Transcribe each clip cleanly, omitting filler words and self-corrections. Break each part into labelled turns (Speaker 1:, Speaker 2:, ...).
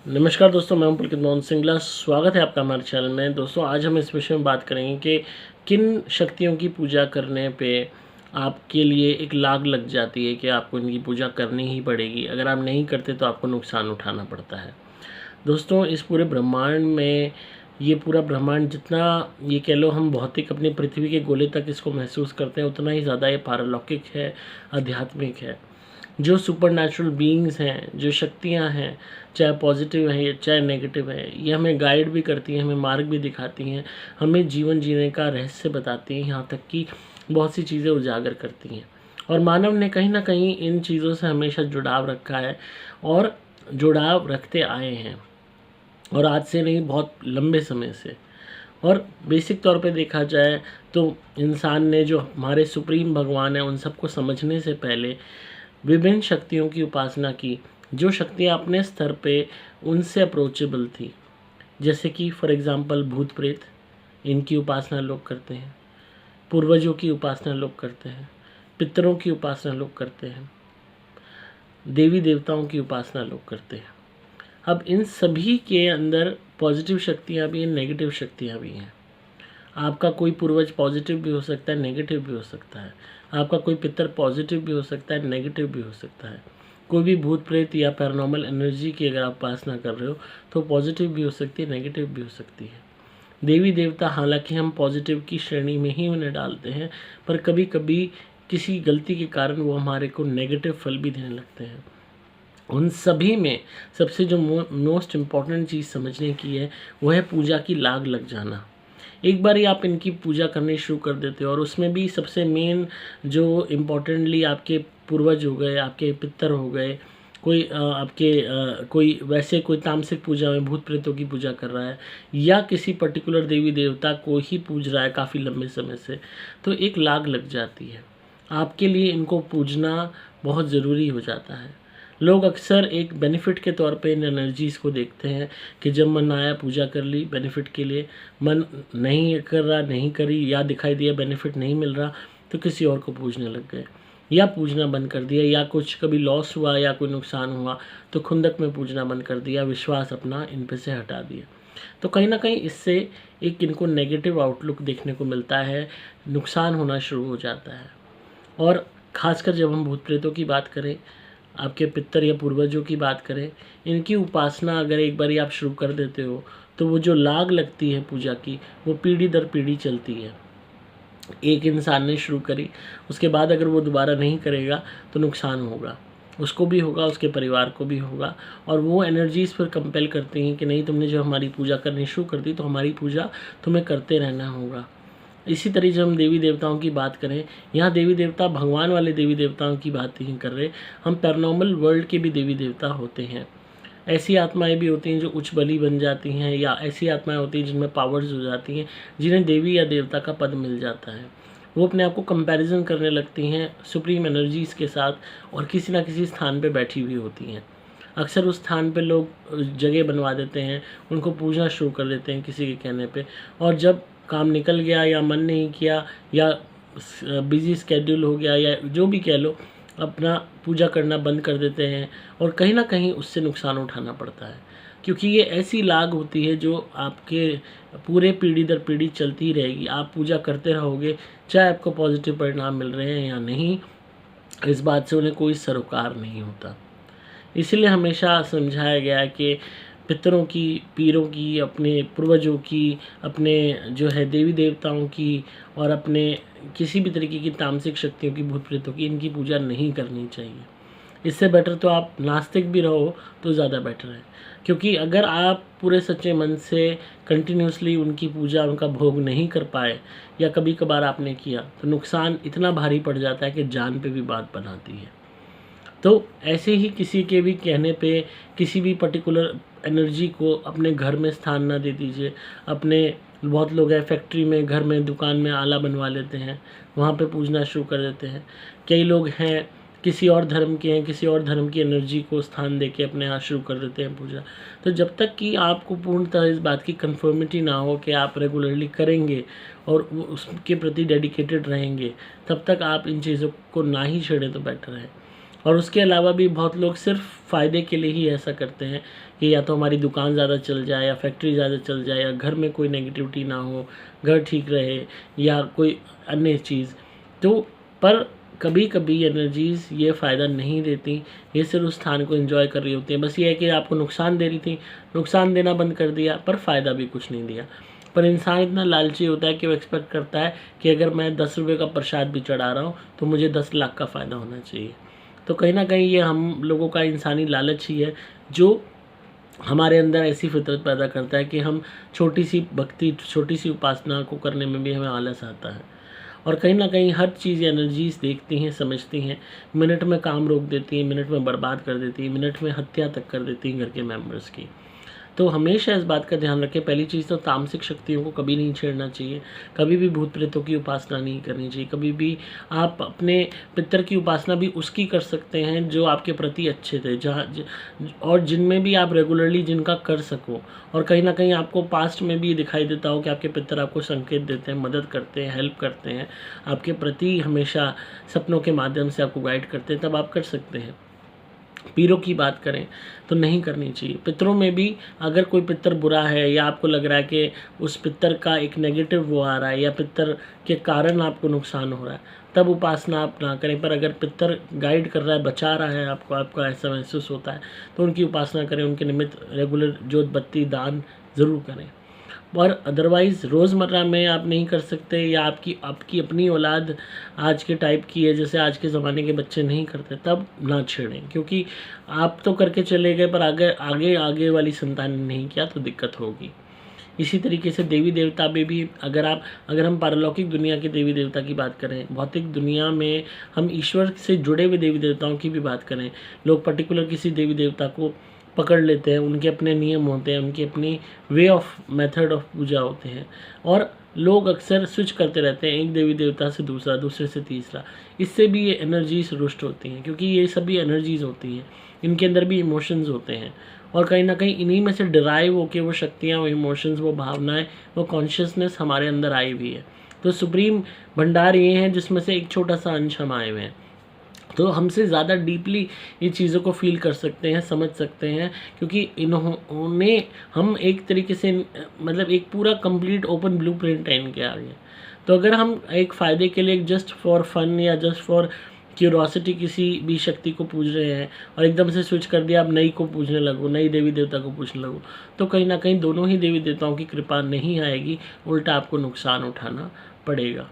Speaker 1: नमस्कार दोस्तों, मैं हूं पुलकित मोहन सिंगला। स्वागत है आपका हमारे चैनल में। दोस्तों, आज हम इस विषय में बात करेंगे कि किन शक्तियों की पूजा करने पे आपके लिए एक लाग लग जाती है कि आपको इनकी पूजा करनी ही पड़ेगी। अगर आप नहीं करते तो आपको नुकसान उठाना पड़ता है। दोस्तों, इस पूरे ब्रह्मांड में ये पूरा ब्रह्मांड जितना ये कह लो हम भौतिक अपनी पृथ्वी के गोले तक इसको महसूस करते हैं, उतना ही ज़्यादा ये पारलौकिक है, आध्यात्मिक है। जो सुपर नेचुरल बीइंग्स हैं, जो शक्तियाँ हैं, चाहे पॉजिटिव हैं चाहे नेगेटिव है, ये हमें गाइड भी करती हैं, हमें मार्ग भी दिखाती हैं, हमें जीवन जीने का रहस्य बताती हैं, यहाँ तक कि बहुत सी चीज़ें उजागर करती हैं। और मानव ने कहीं ना कहीं इन चीज़ों से हमेशा जुड़ाव रखा है और जुड़ाव रखते आए हैं, और आज से नहीं, बहुत लंबे समय से। और बेसिक तौर पे देखा जाए तो इंसान ने, जो हमारे सुप्रीम भगवान हैं, उन सबको समझने से पहले विभिन्न शक्तियों की उपासना की, जो शक्तियाँ अपने स्तर पे उनसे अप्रोचेबल थी। जैसे कि फॉर एग्ज़ाम्पल भूत प्रेत, इनकी उपासना लोग करते हैं। पूर्वजों की उपासना लोग करते हैं। पितरों की उपासना लोग करते हैं। देवी देवताओं की उपासना लोग करते हैं। अब इन सभी के अंदर पॉजिटिव शक्तियाँ भी हैं, नेगेटिव शक्तियाँ भी हैं। आपका कोई पूर्वज पॉजिटिव भी हो सकता है, नेगेटिव भी हो सकता है। आपका कोई पितर पॉजिटिव भी हो सकता है, नेगेटिव भी हो सकता है। कोई भी भूत प्रेत या पैरानॉर्मल एनर्जी की अगर आप उपासना कर रहे हो तो पॉजिटिव भी हो सकती है, नेगेटिव भी हो सकती है। देवी देवता, हालांकि हम पॉजिटिव की श्रेणी में ही उन्हें डालते हैं, पर कभी कभी किसी गलती के कारण वो हमारे को नेगेटिव फल भी देने लगते हैं। उन सभी में सबसे जो मोस्ट इम्पॉर्टेंट चीज़ समझने की है, वो है पूजा की लाग लग जाना। एक बार ही आप इनकी पूजा करनी शुरू कर देते हो, और उसमें भी सबसे मेन जो इम्पोर्टेंटली आपके पूर्वज हो गए, आपके पितर हो गए, कोई कोई वैसे कोई तामसिक पूजा में भूत प्रेतों की पूजा कर रहा है, या किसी पर्टिकुलर देवी देवता को ही पूज रहा है काफ़ी लंबे समय से, तो एक लाग लग जाती है। आपके लिए इनको पूजना बहुत ज़रूरी हो जाता है। लोग अक्सर एक बेनिफिट के तौर पे इन एनर्जीज़ को देखते हैं कि जब मन आया पूजा कर ली बेनिफिट के लिए, मन नहीं कर रहा, नहीं करी, या दिखाई दिया बेनिफिट नहीं मिल रहा तो किसी और को पूजने लग गए, या पूजना बंद कर दिया, या कुछ कभी लॉस हुआ या कोई नुकसान हुआ तो खुंदक में पूजना बंद कर दिया, विश्वास अपना इन पे से हटा दिया। तो कहीं ना कहीं इससे एक इनको नेगेटिव आउटलुक देखने को मिलता है, नुकसान होना शुरू हो जाता है। और ख़ासकर जब हम भूत प्रेतों की बात करें, आपके पितर या पूर्वजों की बात करें, इनकी उपासना अगर एक बार आप शुरू कर देते हो तो वो जो लाग लगती है पूजा की, वो पीढ़ी दर पीढ़ी चलती है। एक इंसान ने शुरू करी, उसके बाद अगर वो दोबारा नहीं करेगा तो नुकसान होगा, उसको भी होगा, उसके परिवार को भी होगा। और वो एनर्जीज़ फिर कंपेल करती हैं कि नहीं, तुमने जब हमारी पूजा करनी शुरू कर दी तो हमारी पूजा तुम्हें करते रहना होगा। इसी तरह जब हम देवी देवताओं की बात करें, यहाँ देवी देवता भगवान वाले देवी देवताओं की बात नहीं कर रहे, हम पैरानॉर्मल वर्ल्ड के भी देवी देवता होते हैं। ऐसी आत्माएं भी होती हैं जो उच्च बलि बन जाती हैं, या ऐसी आत्माएं होती हैं जिनमें पावर्स हो जाती हैं, जिन्हें देवी या देवता का पद मिल जाता है। वो अपने आप को कंपैरिजन करने लगती हैं सुप्रीम एनर्जीज़ के साथ, और किसी ना किसी स्थान पे बैठी हुई होती हैं। अक्सर उस स्थान पे लोग जगह बनवा देते हैं, उनको पूजना शुरू कर देते हैं किसी के कहने पे, और जब काम निकल गया या मन नहीं किया या बिज़ी स्केड्यूल हो गया या जो भी कह लो, अपना पूजा करना बंद कर देते हैं, और कहीं ना कहीं उससे नुकसान उठाना पड़ता है। क्योंकि ये ऐसी लाग होती है जो आपके पूरे पीढ़ी दर पीढ़ी चलती रहेगी। आप पूजा करते रहोगे, चाहे आपको पॉजिटिव परिणाम मिल रहे हैं या नहीं, इस बात से उन्हें कोई सरोकार नहीं होता। इसीलिए हमेशा समझाया गया है कि पितरों की, पीरों की, अपने पूर्वजों की, अपने जो है देवी देवताओं की, और अपने किसी भी तरीके की तामसिक शक्तियों की, भूत प्रेतों की, इनकी पूजा नहीं करनी चाहिए। इससे बेटर तो आप नास्तिक भी रहो तो ज़्यादा बेटर है। क्योंकि अगर आप पूरे सच्चे मन से कंटिन्यूसली उनकी पूजा, उनका भोग नहीं कर पाए, या कभी कभार आपने किया, तो नुकसान इतना भारी पड़ जाता है कि जान पे भी बात बनाती है। तो ऐसे ही किसी के भी कहने पे किसी भी पर्टिकुलर एनर्जी को अपने घर में स्थान ना दे दीजिए। अपने बहुत लोग हैं फैक्ट्री में, घर में, दुकान में आला बनवा लेते हैं, वहाँ पे पूजना शुरू कर देते हैं। कई लोग हैं किसी और धर्म के हैं, किसी और धर्म की एनर्जी को स्थान दे के अपने यहाँ शुरू कर देते हैं पूजा। तो जब तक कि आपको पूर्णतः इस बात की कन्फर्मिटी ना हो कि आप रेगुलरली करेंगे और वो उसके प्रति डेडिकेटेड रहेंगे, तब तक आप इन चीज़ों को ना ही छेड़ें तो बेटर है। और उसके अलावा भी बहुत लोग सिर्फ फ़ायदे के लिए ही ऐसा करते हैं कि या तो हमारी दुकान ज़्यादा चल जाए, या फैक्ट्री ज़्यादा चल जाए, या घर में कोई नेगेटिविटी ना हो, घर ठीक रहे, या कोई अन्य चीज़। तो पर कभी कभी एनर्जीज़ ये फ़ायदा नहीं देती, ये सिर्फ उस स्थान को एंजॉय कर रही होती हैं। बस ये है कि आपको नुकसान दे रही थी, नुकसान देना बंद कर दिया, पर फ़ायदा भी कुछ नहीं दिया। पर इंसान इतना लालची होता है कि वो एक्सपेक्ट करता है कि अगर मैं 10 रुपये का प्रसाद भी चढ़ा रहा हूँ तो मुझे 10 लाख का फ़ायदा होना चाहिए। तो कहीं ना कहीं ये हम लोगों का इंसानी लालच ही है जो हमारे अंदर ऐसी फितरत पैदा करता है कि हम छोटी सी भक्ति, छोटी सी उपासना को करने में भी हमें आलस आता है। और कहीं ना कहीं हर चीज़ एनर्जीज देखती हैं, समझती हैं, मिनट में काम रोक देती हैं, मिनट में बर्बाद कर देती हैं, मिनट में हत्या तक कर देती हैं घर के मेंबर्स की। तो हमेशा इस बात का ध्यान रखें, पहली चीज़ तो तामसिक शक्तियों को कभी नहीं छेड़ना चाहिए, कभी भी भूत प्रेतों की उपासना नहीं करनी चाहिए। कभी भी आप अपने पितर की उपासना भी उसकी कर सकते हैं जो आपके प्रति अच्छे थे, और जिनमें भी आप रेगुलरली जिनका कर सको। और कहीं ना कहीं आपको पास्ट में भी दिखाई देता हो कि आपके पितर आपको संकेत देते हैं, मदद करते हैं, हेल्प करते हैं, आपके प्रति हमेशा सपनों के माध्यम से आपको गाइड करते हैं, तब आप कर सकते हैं। पीरों की बात करें तो नहीं करनी चाहिए। पितरों में भी अगर कोई पितर बुरा है, या आपको लग रहा है कि उस पितर का एक नेगेटिव वो आ रहा है, या पितर के कारण आपको नुकसान हो रहा है, तब उपासना आप ना करें। पर अगर पितर गाइड कर रहा है, बचा रहा है आपको, आपको ऐसा महसूस होता है, तो उनकी उपासना करें, उनके निमित्त रेगुलर जोत बत्ती दान ज़रूर करें। और अदरवाइज़ रोज़मर्रा में आप नहीं कर सकते, या आपकी आपकी अपनी औलाद आज के टाइप की है जैसे आज के ज़माने के बच्चे नहीं करते, तब ना छेड़ें। क्योंकि आप तो करके चले गए, पर आगे आगे आगे वाली संतान ने नहीं किया तो दिक्कत होगी। इसी तरीके से देवी देवता में भी अगर हम पारलौकिक दुनिया के देवी देवता की बात करें, भौतिक दुनिया में हम ईश्वर से जुड़े हुए देवी देवताओं की भी बात करें, लोग पर्टिकुलर किसी देवी देवता को पकड़ लेते हैं, उनके अपने नियम होते हैं, उनकी अपनी वे ऑफ मेथड ऑफ पूजा होते हैं, और लोग अक्सर स्विच करते रहते हैं एक देवी देवता से दूसरा, दूसरे से तीसरा। इससे भी ये एनर्जीज रुष्ट होती हैं, क्योंकि ये सभी एनर्जीज होती हैं, इनके अंदर भी इमोशंस होते हैं, और कहीं ना कहीं इन्हीं में से डिराइव होकर वो शक्तियाँ, वो इमोशंस, वो भावनाएं, वो कॉन्शियसनेस हमारे अंदर आई भी है। तो सुप्रीम भंडार ये हैं जिसमें से एक छोटा सा अंश हम आए हुए हैं। तो हमसे ज़्यादा डीपली ये चीज़ों को फील कर सकते हैं, समझ सकते हैं, क्योंकि इन्होंने हम एक तरीके से मतलब एक पूरा कंप्लीट ओपन ब्लूप्रिंट है इनके आगे। तो अगर हम एक फ़ायदे के लिए जस्ट फॉर फन या जस्ट फॉर क्यूरोसिटी किसी भी शक्ति को पूज रहे हैं, और एकदम से स्विच कर दिया, आप नई को पूजने लगो, नई देवी देवता को पूजने लगो, तो कहीं ना कहीं दोनों ही देवी देवताओं की कृपा नहीं आएगी, उल्टा आपको नुकसान उठाना पड़ेगा।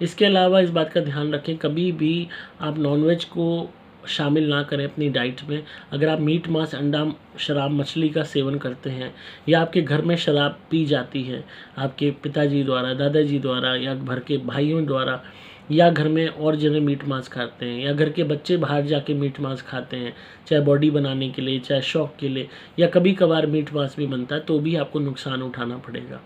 Speaker 1: इसके अलावा इस बात का ध्यान रखें, कभी भी आप नॉनवेज को शामिल ना करें अपनी डाइट में। अगर आप मीट, मांस, अंडा, शराब, मछली का सेवन करते हैं, या आपके घर में शराब पी जाती है आपके पिताजी द्वारा, दादाजी द्वारा, या घर के भाइयों द्वारा, या घर में और जने मीट मांस खाते हैं, या घर के बच्चे बाहर जाके मीट मांस खाते हैं, चाहे बॉडी बनाने के लिए, चाहे शौक के लिए, या कभी कभार मीट मांस भी बनता है, तो भी आपको नुकसान उठाना पड़ेगा।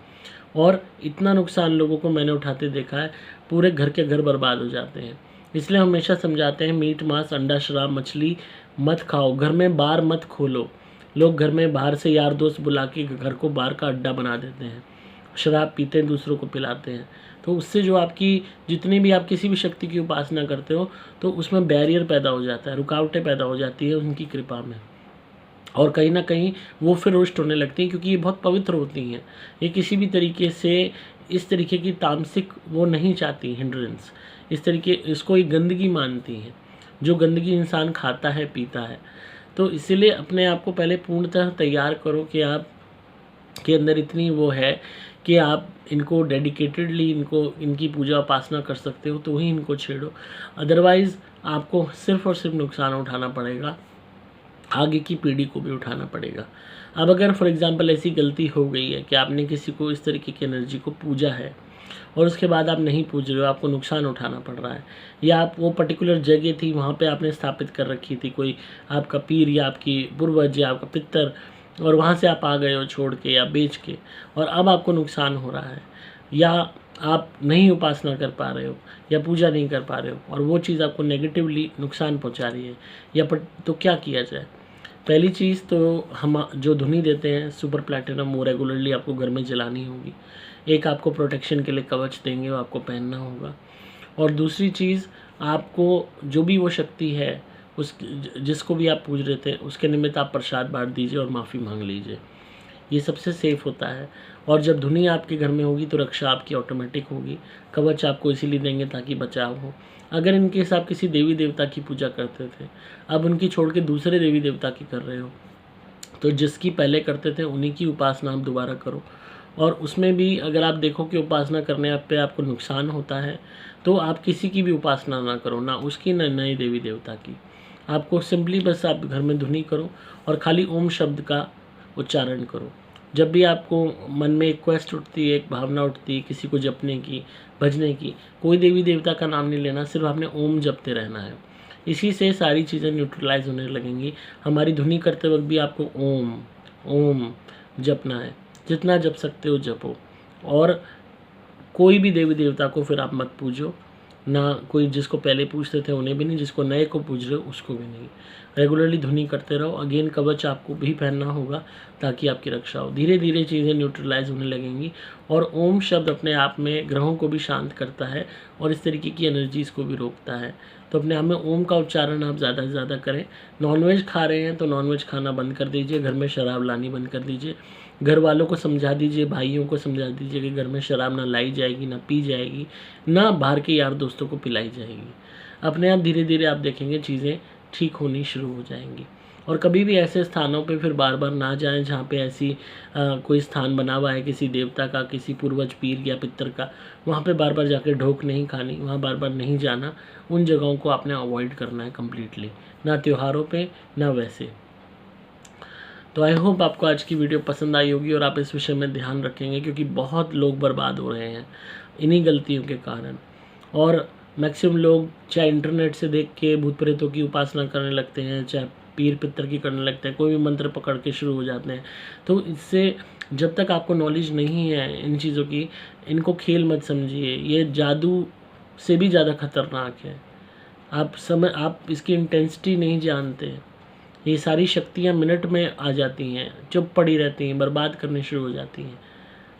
Speaker 1: और इतना नुकसान लोगों को मैंने उठाते देखा है, पूरे घर के घर बर्बाद हो जाते हैं। इसलिए हमेशा समझाते हैं मीट, मांस, अंडा, शराब, मछली मत खाओ, घर में बार मत खोलो। लोग घर में बाहर से यार दोस्त बुला के घर को बार का अड्डा बना देते हैं, शराब पीते हैं, दूसरों को पिलाते हैं। तो उससे जो आपकी जितनी भी आप किसी भी शक्ति की उपासना करते हो, तो उसमें बैरियर पैदा हो जाता है, रुकावटें पैदा हो जाती है उनकी कृपा में, और कहीं ना कहीं वो फिर रुष्ट होने लगती हैं, क्योंकि ये बहुत पवित्र होती हैं। ये किसी भी तरीके से इस तरीके की तामसिक वो नहीं चाहती हिंड्रेंस, इस तरीके इसको एक गंदगी मानती हैं, जो गंदगी इंसान खाता है, पीता है। तो इसीलिए अपने आप को पहले पूर्णतः तैयार करो कि आप के अंदर इतनी वो है कि आप इनको डेडिकेटेडली इनकी पूजा उपासना कर सकते हो, तो ही इनको छेड़ो। अदरवाइज़ आपको सिर्फ़ और सिर्फ नुकसान उठाना पड़ेगा, आगे की पीढ़ी को भी उठाना पड़ेगा। अब अगर फॉर एग्ज़ाम्पल ऐसी गलती हो गई है कि आपने किसी को इस तरीके की एनर्जी को पूजा है, और उसके बाद आप नहीं पूज रहे हो, आपको नुकसान उठाना पड़ रहा है, या आप वो पर्टिकुलर जगह थी वहाँ पे आपने स्थापित कर रखी थी कोई आपका पीर या आपकी पूर्वज या आपका पितर, और वहाँ से आप आ गए हो छोड़ के या बेच के, और अब आपको नुकसान हो रहा है, या आप नहीं उपासना कर पा रहे हो, या पूजा नहीं कर पा रहे हो, और वो चीज़ आपको नेगेटिवली नुकसान पहुँचा रही है, तो क्या किया जाए? पहली चीज़ तो हम जो धुनी देते हैं सुपर प्लैटिनम, वो रेगुलरली आपको घर में जलानी होगी। एक आपको प्रोटेक्शन के लिए कवच देंगे, वो आपको पहनना होगा। और दूसरी चीज़, आपको जो भी वो शक्ति है जिसको भी आप पूज रहे थे उसके निमित्त आप प्रसाद बांट दीजिए और माफ़ी मांग लीजिए। ये सबसे सेफ़ होता है। और जब धुनी आपके घर में होगी तो रक्षा आपकी ऑटोमेटिक होगी। कवच आपको इसीलिए देंगे ताकि बचाव हो। अगर इन केस आप किसी देवी देवता की पूजा करते थे, अब उनकी छोड़ के दूसरे देवी देवता की कर रहे हो, तो जिसकी पहले करते थे उन्हीं की उपासना आप दोबारा करो। और उसमें भी अगर आप देखो कि उपासना करने पे आपको नुकसान होता है, तो आप किसी की भी उपासना ना करो, ना उसकी ना नए देवी देवता की। आपको सिंपली बस आप घर में धुनी करो और खाली ओम शब्द का उच्चारण करो। जब भी आपको मन में एक क्वेस्ट उठती है, एक भावना उठती है किसी को जपने की, भजने की, कोई देवी देवता का नाम नहीं लेना, सिर्फ आपने ओम जपते रहना है। इसी से सारी चीज़ें न्यूट्रलाइज होने लगेंगी। हमारी धुनी करते वक्त भी आपको ओम ओम जपना है, जितना जप सकते हो जपो। और कोई भी देवी देवता को फिर आप मत पूजो, ना कोई जिसको पहले पूजते थे उन्हें भी नहीं, जिसको नए को पूज रहे हो उसको भी नहीं। रेगुलरली धुनी करते रहो। अगेन कवच आपको भी पहनना होगा ताकि आपकी रक्षा हो। धीरे धीरे चीज़ें न्यूट्रलाइज होने लगेंगी। और ओम शब्द अपने आप में ग्रहों को भी शांत करता है और इस तरीके की एनर्जीज़ को भी रोकता है। तो अपने आप में ओम का उच्चारण आप ज़्यादा से ज़्यादा करें। नॉनवेज खा रहे हैं तो नॉनवेज खाना बंद कर दीजिए, घर में शराब लानी बंद कर दीजिए। घर वालों को समझा दीजिए, भाइयों को समझा दीजिए कि घर में शराब ना लाई जाएगी, ना पी जाएगी, ना बाहर के यार दोस्तों को पिलाई जाएगी। अपने आप धीरे धीरे आप देखेंगे चीज़ें ठीक होनी शुरू हो जाएंगी। और कभी भी ऐसे स्थानों पे फिर बार बार ना जाएं जहाँ पे ऐसी कोई स्थान बना हुआ है किसी देवता का, किसी पूर्वज पीर या पितर का। वहाँ पे बार बार जाके ढोक नहीं खानी, वहाँ बार बार नहीं जाना। उन जगहों को आपने अवॉइड करना है कम्प्लीटली, ना त्योहारों पे ना वैसे। तो आई होप आपको आज की वीडियो पसंद आई होगी और आप इस विषय में ध्यान रखेंगे, क्योंकि बहुत लोग बर्बाद हो रहे हैं इन्हीं गलतियों के कारण। और मैक्सिमम लोग चाहे इंटरनेट से देख के भूत प्रेतों की उपासना करने लगते हैं, चाहे पीर पितर की करने लगते हैं, कोई भी मंत्र पकड़ के शुरू हो जाते हैं। तो इससे जब तक आपको नॉलेज नहीं है इन चीज़ों की, इनको खेल मत समझिए। ये जादू से भी ज़्यादा खतरनाक है। आप इसकी इंटेंसिटी नहीं जानते। ये सारी शक्तियाँ मिनट में आ जाती हैं, चुप पड़ी रहती हैं, बर्बाद करनी शुरू हो जाती हैं।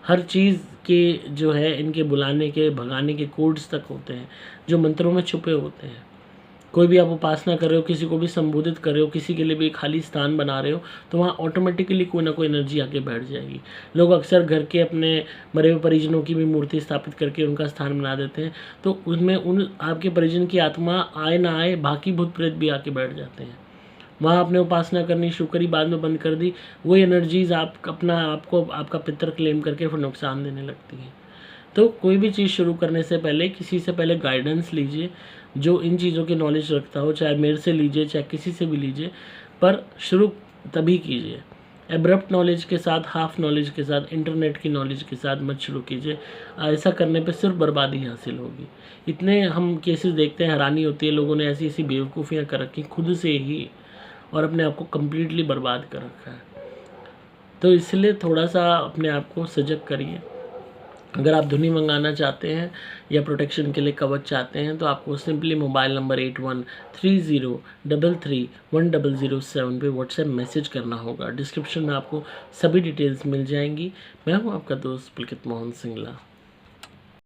Speaker 1: हर चीज़ के जो है इनके बुलाने के भगाने के कोड्स तक होते हैं जो मंत्रों में छुपे होते हैं। कोई भी आप उपासना कर रहे हो, किसी को भी संबोधित कर रहे हो, किसी के लिए भी खाली स्थान बना रहे हो, तो वहाँ ऑटोमेटिकली कोई ना कोई एनर्जी आके बैठ जाएगी। लोग अक्सर घर के अपने मरे हुए परिजनों की भी मूर्ति स्थापित करके उनका स्थान बना देते हैं, तो उसमें उन आपके परिजन की आत्मा आए ना आए, बाकी भूत प्रेत भी आके बैठ जाते हैं। वहाँ आपने उपासना करनी शुरू करी, बाद में बंद कर दी, वही एनर्जीज़ आपको आपका पितर क्लेम करके फिर नुकसान देने लगती हैं। तो कोई भी चीज़ शुरू करने से पहले किसी से पहले गाइडेंस लीजिए जो इन चीज़ों की नॉलेज रखता हो, चाहे मेरे से लीजिए चाहे किसी से भी लीजिए, पर शुरू तभी कीजिए। एब्रप्ट नॉलेज के साथ, हाफ नॉलेज के साथ, इंटरनेट की नॉलेज के साथ मत शुरू कीजिए। ऐसा करने पे सिर्फ बर्बादी हासिल होगी। इतने हम केसेस देखते हैं, हैरानी होती है, लोगों ने ऐसी ऐसी बेवकूफ़ियाँ कर रखी खुद से ही और अपने आप को कम्प्लीटली बर्बाद कर रखा है। तो इसलिए थोड़ा सा अपने आप को सजग करिए। अगर आप धुनी मंगाना चाहते हैं या प्रोटेक्शन के लिए कवच चाहते हैं तो आपको सिंपली मोबाइल नंबर 8130331007 पे व्हाट्सएप मैसेज करना होगा। डिस्क्रिप्शन में आपको सभी डिटेल्स मिल जाएंगी। मैं हूं आपका दोस्त पुलकित मोहन सिंगला।